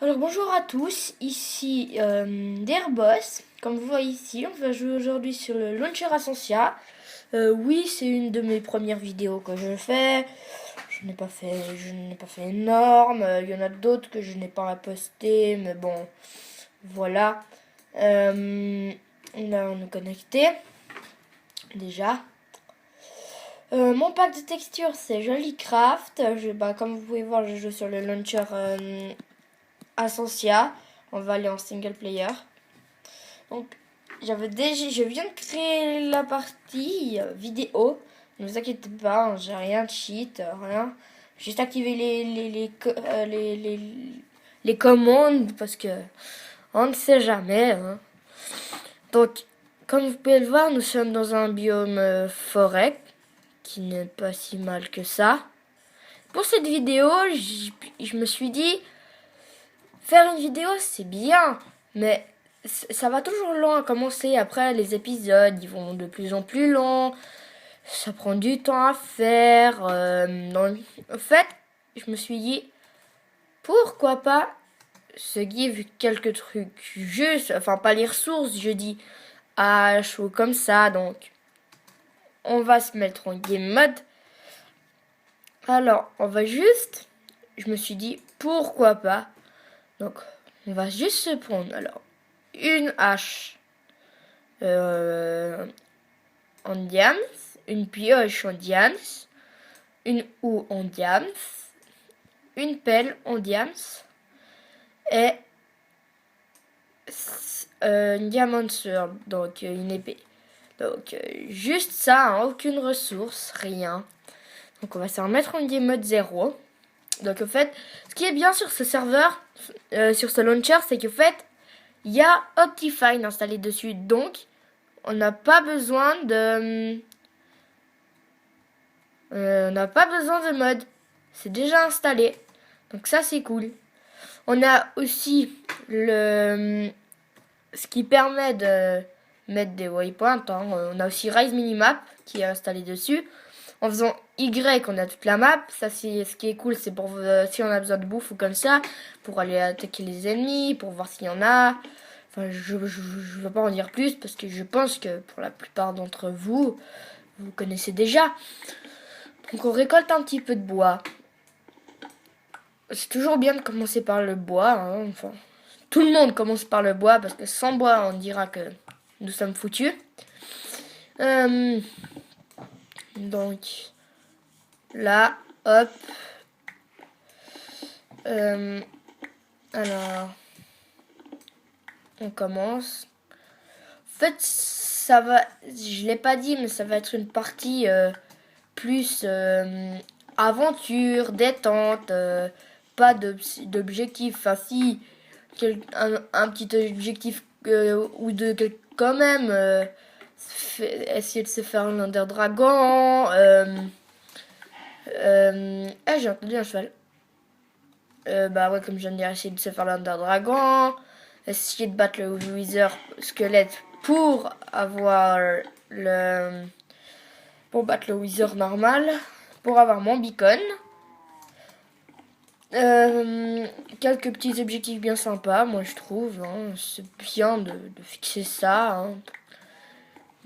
Alors bonjour à tous, ici Derboss. Comme vous voyez ici, on va jouer aujourd'hui sur le Launcher Ascensia. Oui, c'est une de mes premières vidéos que je fais. Je n'ai pas fait énorme. Il y en a d'autres que je n'ai pas posté, mais bon, voilà. Là, on est connecté déjà. Mon pack de texture c'est Jollycraft. Comme vous pouvez voir, je joue sur le Launcher Ascensia. On va aller en single player. Donc, je viens de créer la partie vidéo. Ne vous inquiétez pas, hein, j'ai rien de cheat, rien. Juste activer les commandes parce que on ne sait jamais. Hein. Donc, comme vous pouvez le voir, nous sommes dans un biome forêt qui n'est pas si mal que ça. Pour cette vidéo, je me suis dit, faire une vidéo c'est bien, mais ça va toujours long à commencer. Après, les épisodes, ils vont de plus en plus longs. Ça prend du temps à faire. En fait, je me suis dit, pourquoi pas se give quelques trucs juste, enfin pas les ressources, je dis H ou comme ça. Donc, on va se mettre en game mode. Alors, je me suis dit, pourquoi pas. Donc, on va juste se prendre, alors, une hache en diams, une pioche en diams, une houe en diams, une pelle en diams et une diamant sword, donc une épée. Donc juste ça, hein, aucune ressource, rien. Donc on va se remettre en game mode 0. Donc en fait, ce qui est bien sur ce serveur, sur ce launcher, c'est qu'en fait, il y a Optifine installé dessus. Donc on n'a pas besoin de mode. C'est déjà installé. Donc ça c'est cool. On a aussi ce qui permet de mettre des waypoints. Hein. On a aussi Rise Minimap qui est installé dessus. En faisant Y, on a toute la map. Ça, c'est ce qui est cool, c'est pour si on a besoin de bouffe ou comme ça, pour aller attaquer les ennemis, pour voir s'il y en a. Enfin, je ne vais pas en dire plus parce que je pense que pour la plupart d'entre vous, vous connaissez déjà. Donc, on récolte un petit peu de bois. C'est toujours bien de commencer par le bois. Hein. Enfin, tout le monde commence par le bois parce que sans bois, on dira que nous sommes foutus. Donc, là, hop. Alors, on commence. En fait, ça va. Je l'ai pas dit, mais ça va être une partie plus aventure, détente, pas d'objectif. Enfin, si un petit objectif ou deux quand même. Essayer de se faire l'Under Dragon. J'ai entendu un cheval. Bah ouais, comme je viens de dire, essayer de se faire l'Under Dragon. Essayer de battre le Wither squelette pour avoir le. Pour battre le Wither normal. Pour avoir mon beacon. Quelques petits objectifs bien sympas, moi je trouve. Hein. C'est bien de fixer ça. Hein.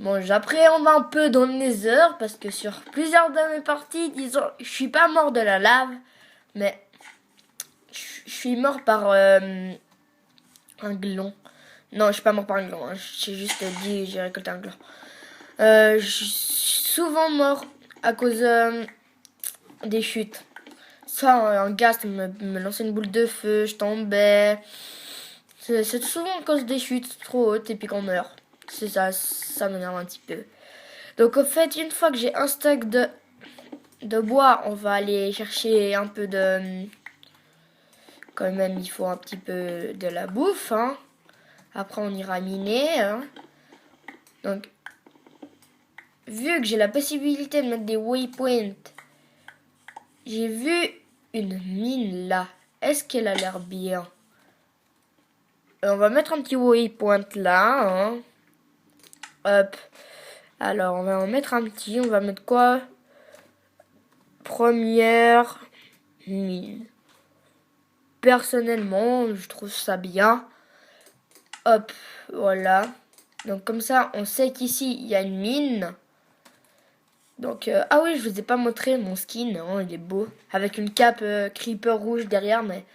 Bon, j'appréhende un peu dans le Nether parce que sur plusieurs de mes parties, disons, je suis pas mort de la lave, mais je suis mort par un gland. Non, je suis pas mort par un gland. Hein. J'ai juste dit j'ai récolté un gland. Je suis souvent mort à cause des chutes. Soit un gast me lançait une boule de feu, je tombais. C'est souvent à cause des chutes trop hautes et puis qu'on meurt. C'est ça, ça m'énerve un petit peu. Donc en fait, une fois que j'ai un stock de bois, on va aller chercher un peu de... Quand même, il faut un petit peu de la bouffe. Hein. Après, on ira miner. Hein. Donc, vu que j'ai la possibilité de mettre des waypoints, j'ai vu une mine là. Est-ce qu'elle a l'air bien? On va mettre un petit waypoint là. Hein. Hop. Alors, on va en mettre un petit. On va mettre quoi? Première mine. personnellement, je trouve ça bien. Hop, voilà. Donc comme ça, on sait qu'ici, il y a une mine. Donc, ah oui, je vous ai pas montré mon skin, hein, il est beau. Avec une cape creeper rouge derrière, mais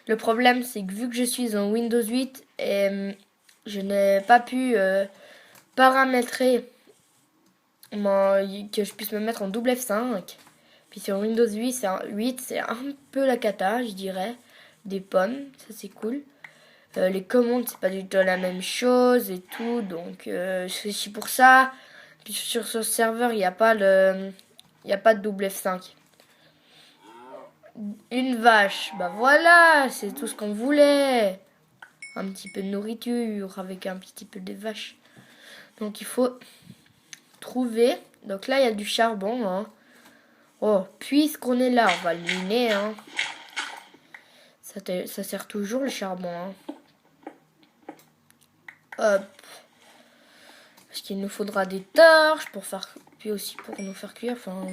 le problème, c'est que vu que je suis en Windows 8, je n'ai pas pu paramétrer que je puisse me mettre en double F5. Puis sur Windows 8, c'est un peu la cata, je dirais. Des pommes, ça c'est cool. Les commandes, c'est pas du tout la même chose et tout, donc c'est pour ça. Puis sur ce serveur, il n'y a pas de double F5. Une vache, bah voilà, c'est tout ce qu'on voulait. Un petit peu de nourriture avec un petit peu de vaches. Donc il faut trouver. Donc là, il y a du charbon. Hein. Oh, puisqu'on est là, on va le miner. Hein. Ça sert toujours le charbon. Hein. Hop. Parce qu'il nous faudra des torches pour faire... Puis aussi pour nous faire cuire. Enfin,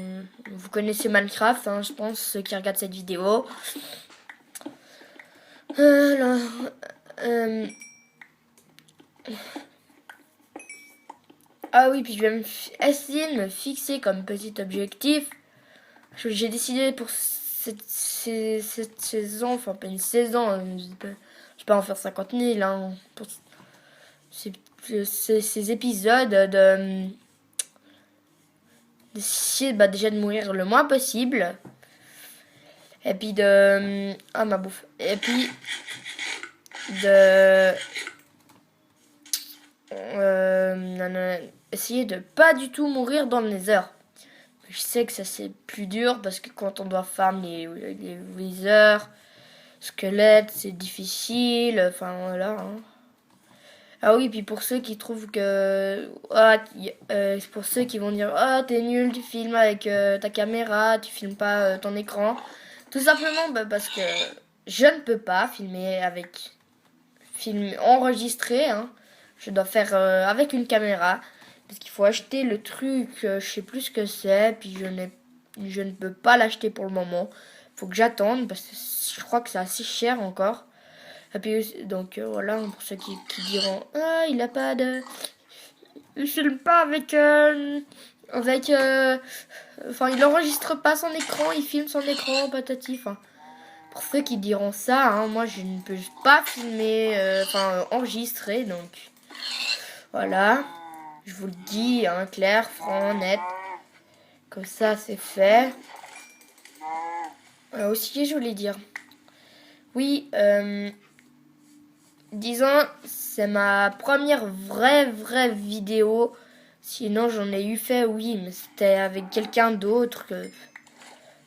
vous connaissez Minecraft, hein, je pense, ceux qui regardent cette vidéo. Alors... Ah oui, puis je vais essayer de me fixer comme petit objectif. J'ai décidé pour cette saison, enfin pas une saison, je vais pas en faire 50 000, hein, pour ces épisodes d'essayer déjà de mourir le moins possible. Et puis de... Ah ma bouffe. Et puis de... essayer de pas du tout mourir dans le Nether. Je sais que ça c'est plus dur parce que quand on doit farm les withers, squelettes, c'est difficile. Enfin voilà. Hein. Ah oui, puis pour ceux qui trouvent que... pour ceux qui vont dire « Ah, t'es nul, tu filmes avec ta caméra, tu filmes pas ton écran. » Tout simplement parce que je ne peux pas filmer avec... Film enregistré, hein. Je dois faire avec une caméra. Parce qu'il faut acheter le truc, je sais plus ce que c'est. Puis je ne peux pas l'acheter pour le moment. Faut que j'attende parce que je crois que c'est assez cher encore. Et puis, donc voilà, pour ceux qui diront ah, il a pas de... Il filme pas avec... Enfin, il enregistre pas son écran, il filme son écran, patati. Enfin, pour ceux qui diront ça, hein, moi je ne peux pas filmer, enregistrer, donc voilà. Je vous le dis, hein, clair, franc, net. Comme ça, c'est fait. Aussi, je voulais dire... Oui, disons, c'est ma première vraie vidéo. Sinon, j'en ai eu fait, oui, mais c'était avec quelqu'un d'autre. De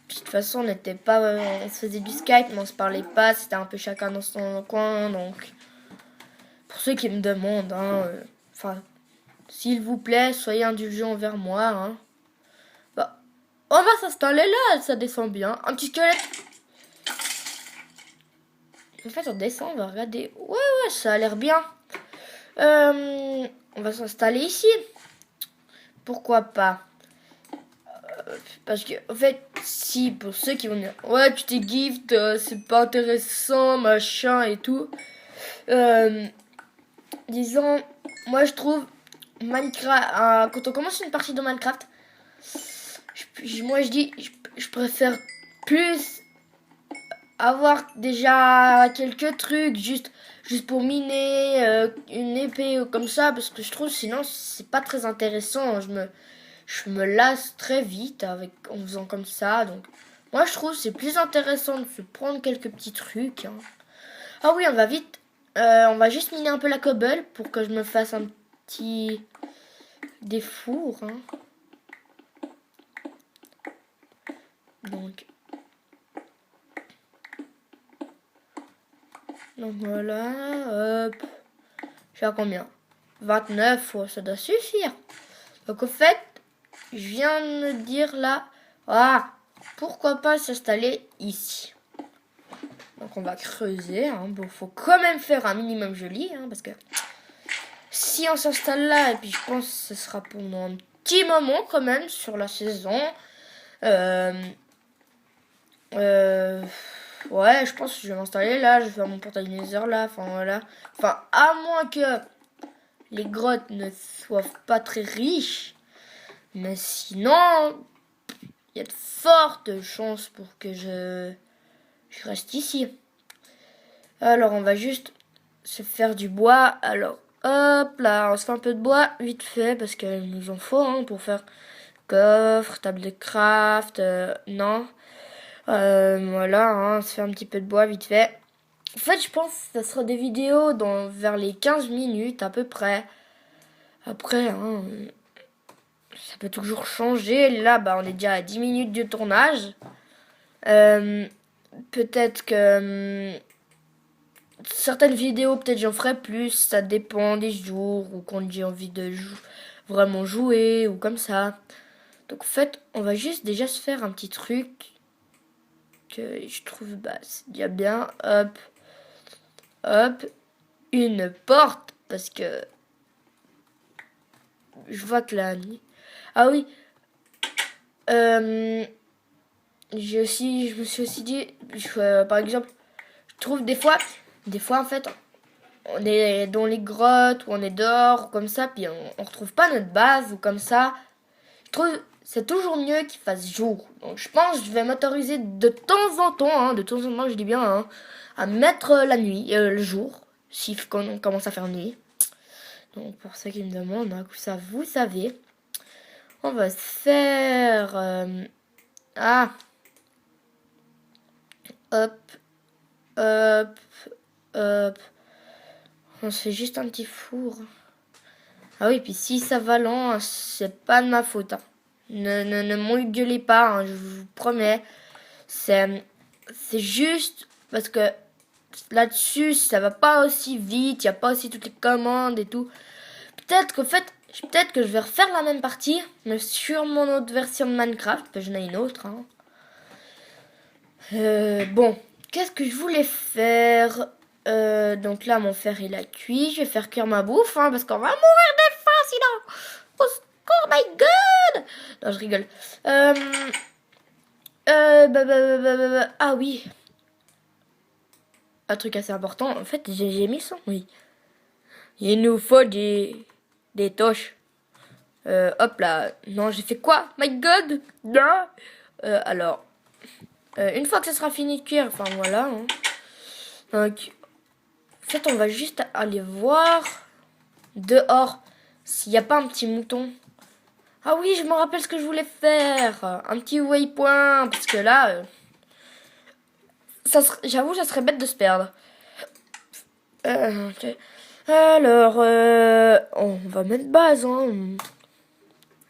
toute façon, on n'était pas... on se faisait du Skype, mais on se parlait pas. C'était un peu chacun dans son coin, donc... Pour ceux qui me demandent, hein... s'il vous plaît, soyez indulgents envers moi, hein. Bah, on va s'installer là, ça descend bien. Un petit squelette. En fait, on descend, on va regarder. Ouais, ça a l'air bien. On va s'installer ici. Pourquoi pas? Parce que, en fait, si, pour ceux qui vont dire, ouais, tu t'es gift, c'est pas intéressant, machin et tout. Disons, moi je trouve Minecraft, quand on commence une partie de Minecraft, moi je dis, je préfère plus avoir déjà quelques trucs juste pour miner une épée ou comme ça, parce que je trouve sinon c'est pas très intéressant. Je me lasse très vite en faisant comme ça, donc moi je trouve c'est plus intéressant de se prendre quelques petits trucs. Hein. Ah oui, on va vite, on va juste miner un peu la cobble pour que je me fasse un petit des fours. Hein. Donc voilà, hop. Je suis à combien? 29, ça doit suffire. Donc au fait, je viens de me dire là, pourquoi pas s'installer ici. Donc on va creuser, hein. Bon, faut quand même faire un minimum joli, hein, parce que si on s'installe là, et puis je pense que ce sera pendant un petit moment quand même sur la saison. Ouais, je pense que je vais m'installer là. Je vais faire mon portail Nether là. Enfin, voilà. Enfin, à moins que les grottes ne soient pas très riches. Mais sinon, il y a de fortes chances pour que je reste ici. Alors, on va juste se faire du bois. Alors, hop là, on se fait un peu de bois vite fait parce qu'il nous en faut hein, pour faire coffre, table de craft. Non. Voilà, hein, on se fait un petit peu de bois vite fait. En fait, je pense que ça sera des vidéos vers les 15 minutes à peu près. Après, hein, ça peut toujours changer. Là, bah, on est déjà à 10 minutes de tournage. Peut-être que certaines vidéos, peut-être j'en ferai plus. Ça dépend des jours ou quand j'ai envie de vraiment jouer ou comme ça. Donc en fait, on va juste déjà se faire un petit truc que je trouve bah, c'est déjà bien. Hop, hop, une porte parce que je vois que la nuit. Ah oui. Je me suis aussi dit, par exemple, je trouve des fois en fait, on est dans les grottes ou on est dehors ou comme ça, puis on retrouve pas notre base ou comme ça. Je trouve c'est toujours mieux qu'il fasse jour. Donc je pense que je vais m'autoriser de temps en temps, hein, de temps en temps je dis bien, hein, à mettre la nuit, le jour, si on commence à faire nuit. Donc pour ceux qui me demandent, hein, ça vous savez, on va se faire hop, hop, hop. On se fait juste un petit four. Ah oui, puis si ça va lent, c'est pas de ma faute. Hein. Ne m'engueulez pas, hein, je vous promets. C'est juste parce que là-dessus, ça va pas aussi vite, il n'y a pas aussi toutes les commandes et tout. Peut-être que je vais refaire la même partie, mais sur mon autre version de Minecraft, parce que j'en ai une autre. Hein. Bon, qu'est-ce que je voulais faire donc là, mon fer, il a cuit. Je vais faire cuire ma bouffe, hein, parce qu'on va mourir de faim sinon. Au secours, my god. Non, je rigole. Ah oui. Un truc assez important. En fait, j'ai mis ça, oui. Il nous faut des toches. Hop là. Non, j'ai fait quoi? My god. Non. Alors, une fois que ça sera fini de cuire, enfin voilà. Hein. Donc, en fait, on va juste aller voir dehors s'il n'y a pas un petit mouton. Ah oui, je me rappelle ce que je voulais faire. Un petit waypoint. Parce que là, j'avoue, ça serait bête de se perdre. Okay. Alors, on va mettre base. Hein.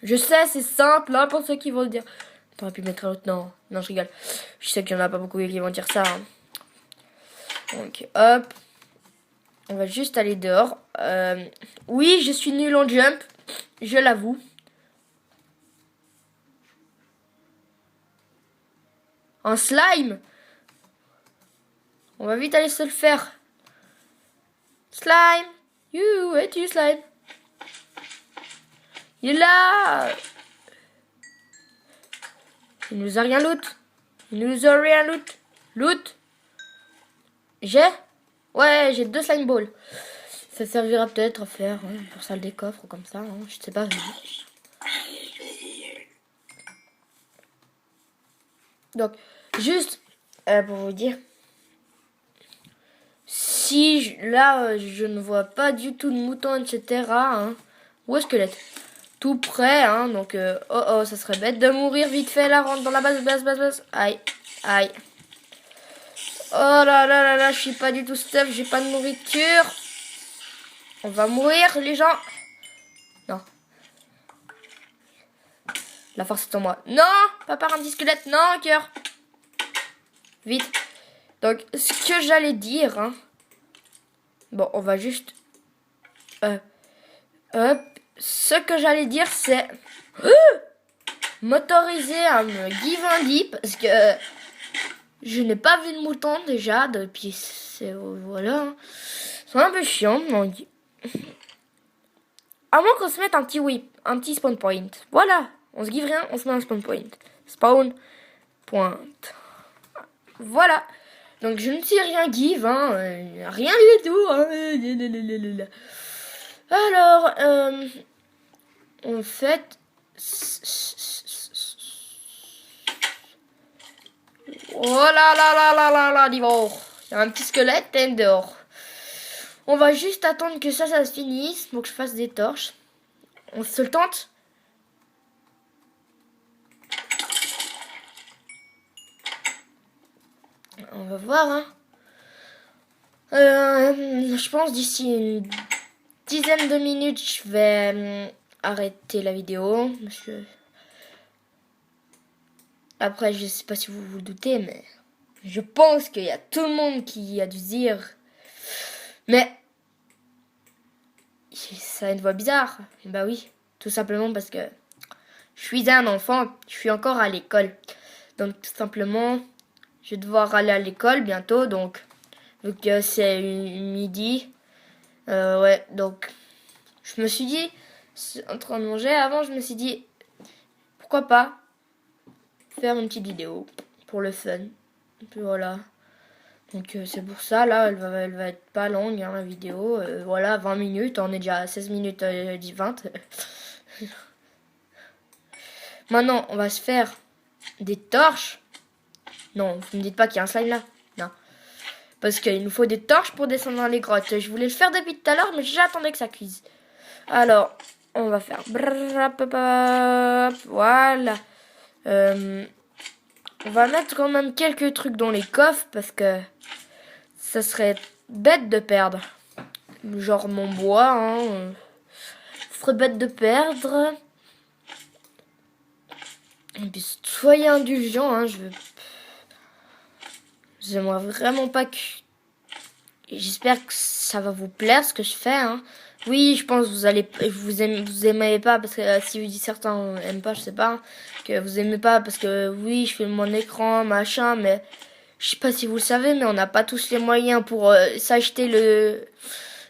Je sais, c'est simple hein, pour ceux qui vont le dire. T'aurais pu mettre un autre. Non, non, je rigole. Je sais qu'il n'y en a pas beaucoup qui vont dire ça. Hein. Donc, hop. On va juste aller dehors. Oui, je suis nul en jump. Je l'avoue. Un slime. On va vite aller se le faire. Slime. Où es-tu, slime? Il est là. Il nous a rien loot. Il nous a rien loot. Loot. J'ai? Ouais, j'ai 2 slime balls. Ça servira peut-être à faire pour salle des coffres ou comme ça. Hein, je sais pas. Donc, juste pour vous dire. Si là, je ne vois pas du tout de mouton, etc. Hein, où est squelette? Tout près, hein, donc oh, ça serait bête de mourir vite fait là, rentre dans la base. Aïe, aïe. Oh là là là là, je suis pas du tout stuff, j'ai pas de nourriture. On va mourir, les gens. Non. La force est en moi. Non, pas par un petit squelette, non, cœur. Vite. Donc, ce que j'allais dire, hein. Bon, on va juste... hop. Ce que j'allais dire, c'est... m'autoriser à me give un dip, parce que... je n'ai pas vu de mouton déjà, depuis... voilà. Hein. C'est un peu chiant, donc... à moins qu'on se mette un petit spawn point. Voilà. On se give rien, on se met un spawn point. Spawn point. Voilà. Donc je ne sais rien give, hein, rien du tout. Hein. Alors, en fait... Oh là là là là là là, d'abord. Il y a un petit squelette dehors. On va juste attendre que ça se finisse pour que je fasse des torches. On se le tente? On va voir, hein. Je pense d'ici une dizaine de minutes, je vais arrêter la vidéo. Après, je sais pas si vous vous le doutez, mais je pense qu'il y a tout le monde qui a dû dire. Mais ça a une voix bizarre. Bah oui, tout simplement parce que je suis un enfant, je suis encore à l'école. Donc tout simplement, je vais devoir aller à l'école bientôt. Donc vu que c'est midi, ouais. Donc je me suis dit, en train de manger, avant je me suis dit, pourquoi pas faire une petite vidéo pour le fun. Et puis voilà. Donc c'est pour ça, là, elle va être pas longue, hein, la vidéo. Voilà, 20 minutes, on est déjà à 16 minutes 20. Maintenant, on va se faire des torches. Non, vous me dites pas qu'il y a un slime là. Non. Parce qu'il nous faut des torches pour descendre dans les grottes. Je voulais le faire depuis tout à l'heure, mais j'attendais que ça cuise. Alors, on va faire... Voilà. On va mettre quand même quelques trucs dans les coffres parce que ça serait bête de perdre. Genre mon bois, hein. Ce serait bête de perdre. Et puis soyez indulgents, hein. J'aimerais vraiment pas que... J'espère que ça va vous plaire ce que je fais, hein. Oui, je pense que vous aimez pas parce que si certains aiment pas, je sais pas, que vous aimez pas parce que oui, je fais mon écran, machin, mais je sais pas si vous le savez, mais on n'a pas tous les moyens pour s'acheter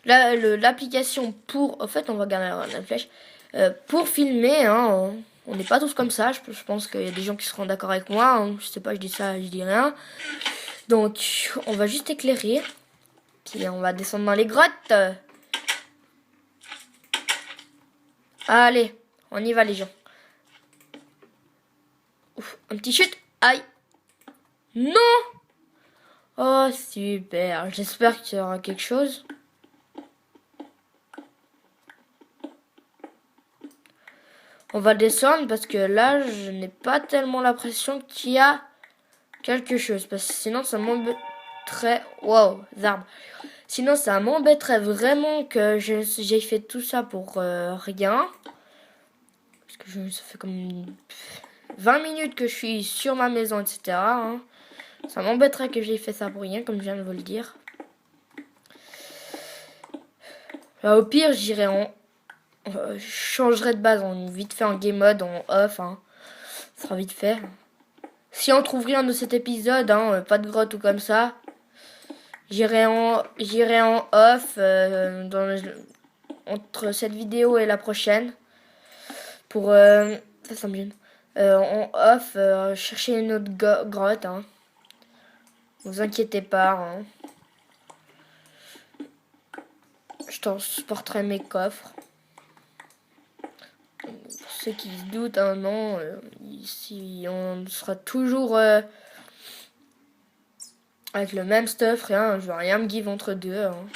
l'application pour. En fait, on va garder la flèche pour filmer, hein. On n'est pas tous comme ça. Je pense qu'il y a des gens qui seront d'accord avec moi. Hein. Je sais pas, je dis ça, je dis rien. Donc, on va juste éclairer. Puis on va descendre dans les grottes. Allez, on y va les gens. Ouf, un petit chute. Aïe. Non. Oh, super. J'espère qu'il y aura quelque chose. On va descendre parce que là, je n'ai pas tellement l'impression qu'il y a quelque chose. Parce que sinon, ça m'embêterait... Wow, arbres. Sinon, ça m'embêterait vraiment que j'ai fait tout ça pour rien. Parce que ça fait comme 20 minutes que je suis sur ma maison, etc. Hein. Ça m'embêterait que j'ai fait ça pour rien, comme je viens de vous le dire. Au pire, j'irai en... je changerai de base en vite fait en game mode, en off. Hein. Ça sera vite fait. Si on trouve rien de cet épisode, hein, pas de grotte ou comme ça, j'irai en off entre cette vidéo et la prochaine. Pour... ça me gêne. En off, chercher une autre grotte. Hein. Vous inquiétez pas. Hein. Je transporterai mes coffres. Pour ceux qui se doutent, hein, non. Ici, on sera toujours avec le même stuff. Rien, je vais rien me give entre deux. Hein.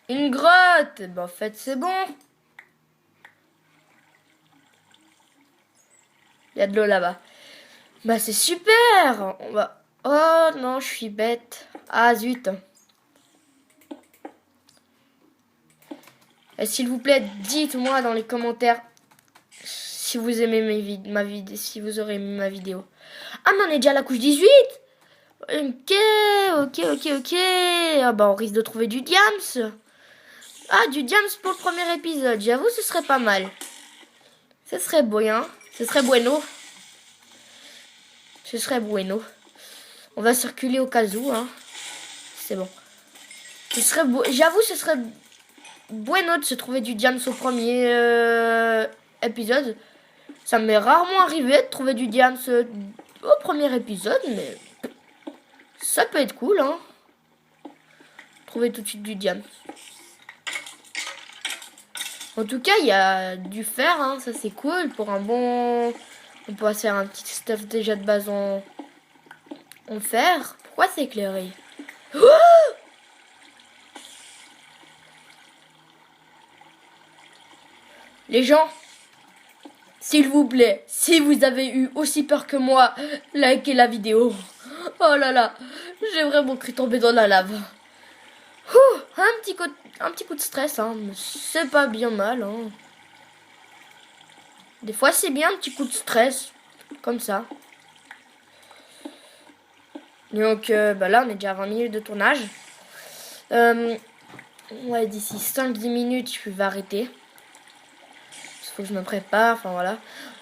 Une grotte. Ben, en fait, c'est bon. Il y a de l'eau là-bas. Bah, c'est super. On va... Oh non, je suis bête. Ah, zut. Et s'il vous plaît, dites-moi dans les commentaires si vous aimez si vous aurez aimé ma vidéo. Ah, mais on est déjà à la couche 18. Ok. Ah bah, on risque de trouver du diams. Ah, du diams pour le premier épisode. J'avoue, ce serait pas mal. Ce serait bien. Ce serait bueno. Ce serait bueno. On va circuler au cas où, hein. C'est bon. Ce serait beau. J'avoue, ce serait bueno de se trouver du diams au premier épisode. Ça m'est rarement arrivé de trouver du diams au premier épisode, mais ça peut être cool, hein. Trouver tout de suite du diamant. En tout cas, il y a du fer, hein, ça c'est cool. Pour un bon... On peut faire un petit stuff déjà de base en fer. Pourquoi c'est éclairé? Oh, les gens, s'il vous plaît, si vous avez eu aussi peur que moi, likez la vidéo. Oh là là, j'ai vraiment cru tomber dans la lave. Ouh, un petit coup de stress, hein, mais c'est pas bien mal, hein. Des fois, c'est bien un petit coup de stress, comme ça. Donc, là, on est déjà à 20 minutes de tournage. Ouais, d'ici 5-10 minutes, je vais arrêter. Il faut que je me prépare, enfin voilà. En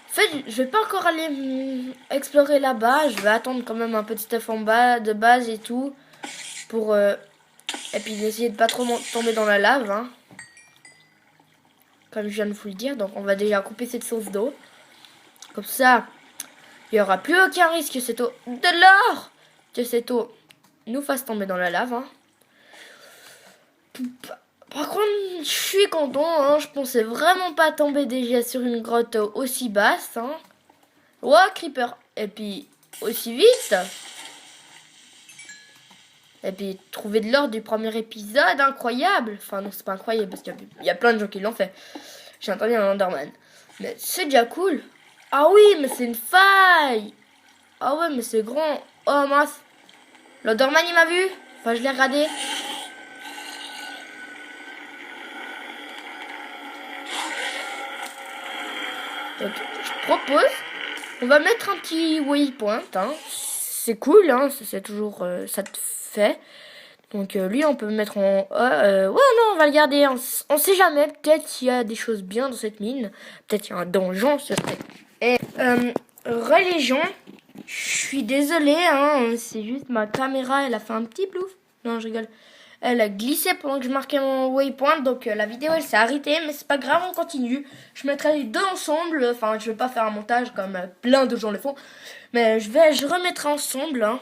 fait, je vais pas encore aller explorer là-bas. Je vais attendre quand même un peu de stuff en bas, de base et tout. Pour... et puis essayer de pas trop tomber dans la lave, hein. Comme je viens de vous le dire. Donc, on va déjà couper cette source d'eau. Comme ça, il n'y aura plus aucun risque que cette eau... De l'or! Que cette eau nous fasse tomber dans la lave, hein. Par contre, je suis content, hein. Je pensais vraiment pas tomber déjà sur une grotte aussi basse, hein. Wow, creeper. Et puis, aussi vite. Et puis, trouver de l'or du premier épisode, incroyable. Enfin, non, c'est pas incroyable, parce qu'il y a plein de gens qui l'ont fait. J'ai entendu un Enderman. Mais c'est déjà cool. Ah oui, mais c'est une faille. Ah ouais, mais c'est grand. Oh, mince. L'Enderman, il m'a vu. Enfin, je l'ai regardé. Donc, je propose, on va mettre un petit waypoint, hein. C'est cool, hein, c'est toujours, ça te fait. Donc lui, on peut mettre en... ouais, non, on va le garder, on sait jamais, peut-être qu'il y a des choses bien dans cette mine. Peut-être qu'il y a un donjon, c'est vrai. Et, religion, je suis désolée, hein, c'est juste ma caméra, elle a fait un petit plouf. Non, je rigole. Elle a glissé pendant que je marquais mon waypoint, donc la vidéo elle s'est arrêtée, mais c'est pas grave, on continue. Je mettrai les deux ensemble, enfin je vais pas faire un montage comme plein de gens le font, mais je remettrai ensemble, hein.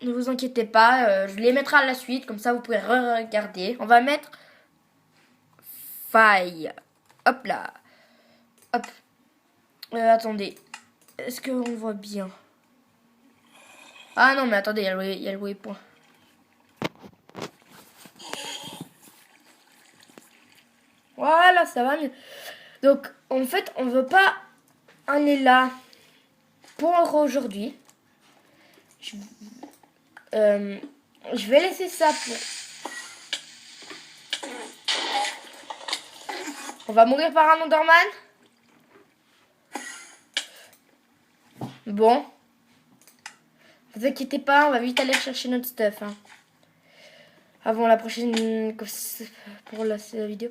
Ne vous inquiétez pas, je les mettrai à la suite, comme ça vous pouvez regarder. On va mettre faille, hop là, hop. Attendez, est-ce qu'on voit bien? Ah non mais attendez, il y a le waypoint. Voilà, ça va mieux. Donc, en fait, on veut pas aller là pour aujourd'hui. Je vais laisser ça pour... On va mourir par un Enderman. Bon. Ne vous inquiétez pas, on va vite aller chercher notre stuff, hein. Avant la prochaine... Pour la vidéo.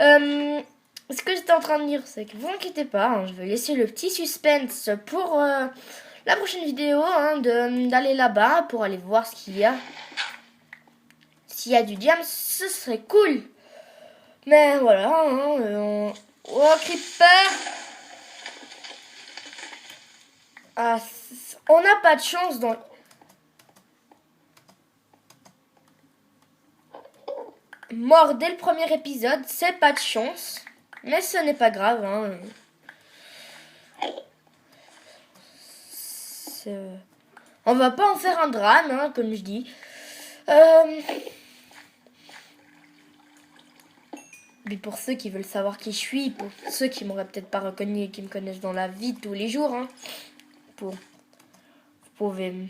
Ce que j'étais en train de dire, c'est que vous inquiétez pas, hein, je vais laisser le petit suspense pour la prochaine vidéo, hein, d'aller là-bas pour aller voir ce qu'il y a. S'il y a du diamant, ce serait cool. Mais voilà, hein, oh, creeper. Ah, on n'a pas de chance dans... Mort dès le premier épisode, c'est pas de chance. Mais ce n'est pas grave, hein. On va pas en faire un drame, hein, comme je dis. Mais pour ceux qui veulent savoir qui je suis, pour ceux qui m'auraient peut-être pas reconnu et qui me connaissent dans la vie de tous les jours, hein, vous pouvez me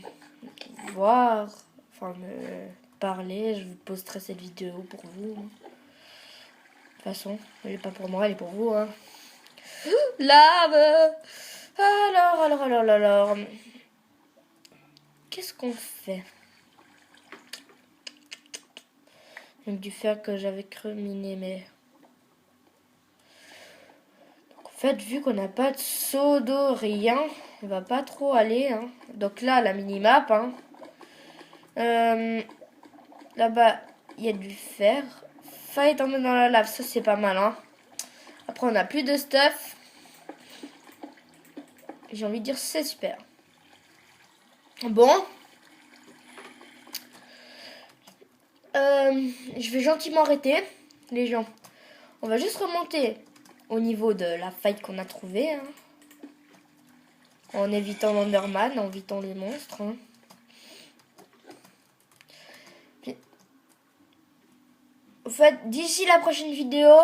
voir, enfin me parler, je vous posterai cette vidéo pour vous, hein. De toute façon, elle est pas pour moi, elle est pour vous, hein. Lave. Alors. Qu'est-ce qu'on fait? Donc du fer que j'avais cru miner, mais... Donc, en fait, vu qu'on n'a pas de seau d'eau, rien, on va pas trop aller, hein. Donc là, la minimap, hein. Là-bas, il y a du fer. Faille tomber dans la lave, ça c'est pas mal, hein. Après, on n'a plus de stuff. J'ai envie de dire c'est super. Bon. Je vais gentiment arrêter, les gens. On va juste remonter au niveau de la faille qu'on a trouvée. Hein. En évitant l'Enderman, en évitant les monstres. Hein. Au fait, d'ici la prochaine vidéo,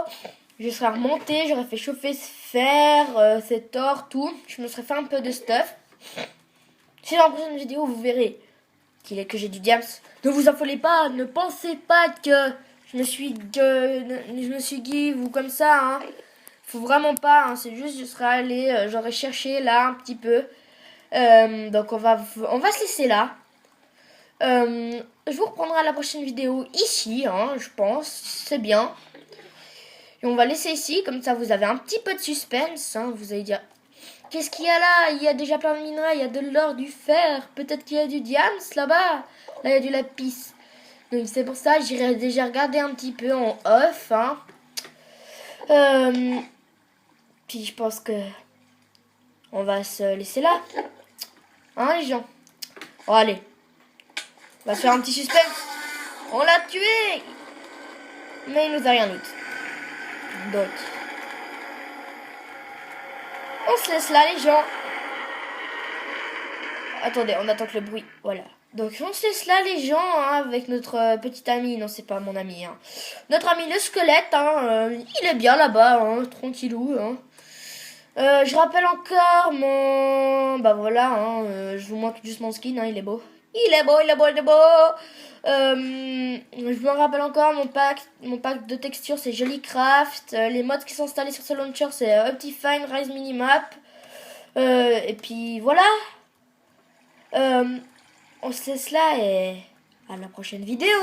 je serai remonté, j'aurais fait chauffer ce fer, cet or, tout. Je me serais fait un peu de stuff. Si dans la prochaine vidéo, vous verrez que j'ai du diams, ne vous affolez pas, ne pensez pas que je me suis give ou comme ça. Hein. Faut vraiment pas, hein, c'est juste je serais allé, j'aurais cherché là un petit peu. Donc on va se laisser là. Je vous reprendrai à la prochaine vidéo ici, hein, je pense, c'est bien. Et on va laisser ici, comme ça vous avez un petit peu de suspense. Hein, vous allez dire, qu'est-ce qu'il y a là? Il y a déjà plein de minerais, il y a de l'or, du fer, peut-être qu'il y a du diams là-bas. Là il y a du lapis. Donc c'est pour ça, j'irai déjà regarder un petit peu en off. Hein. Puis je pense que on va se laisser là. Hein les gens? Bon allez. On va se faire un petit suspense. On l'a tué. Mais il nous a rien d'autre. Donc. On se laisse là les gens. Attendez, on attend que le bruit. Voilà. Donc on se laisse là les gens hein, avec notre petit ami. Non c'est pas mon ami. Hein. Notre ami le squelette. Hein, il est bien là-bas. Hein, tranquillou. Hein. Je rappelle encore mon... Bah voilà. Hein, je vous montre juste mon skin. Hein, il est beau. Il est beau, il est beau, il est beau. Je me rappelle encore mon pack de textures c'est Jollycraft. Les mods qui sont installés sur ce launcher c'est Optifine, Rise Minimap. Et puis voilà. On se laisse là et à la prochaine vidéo.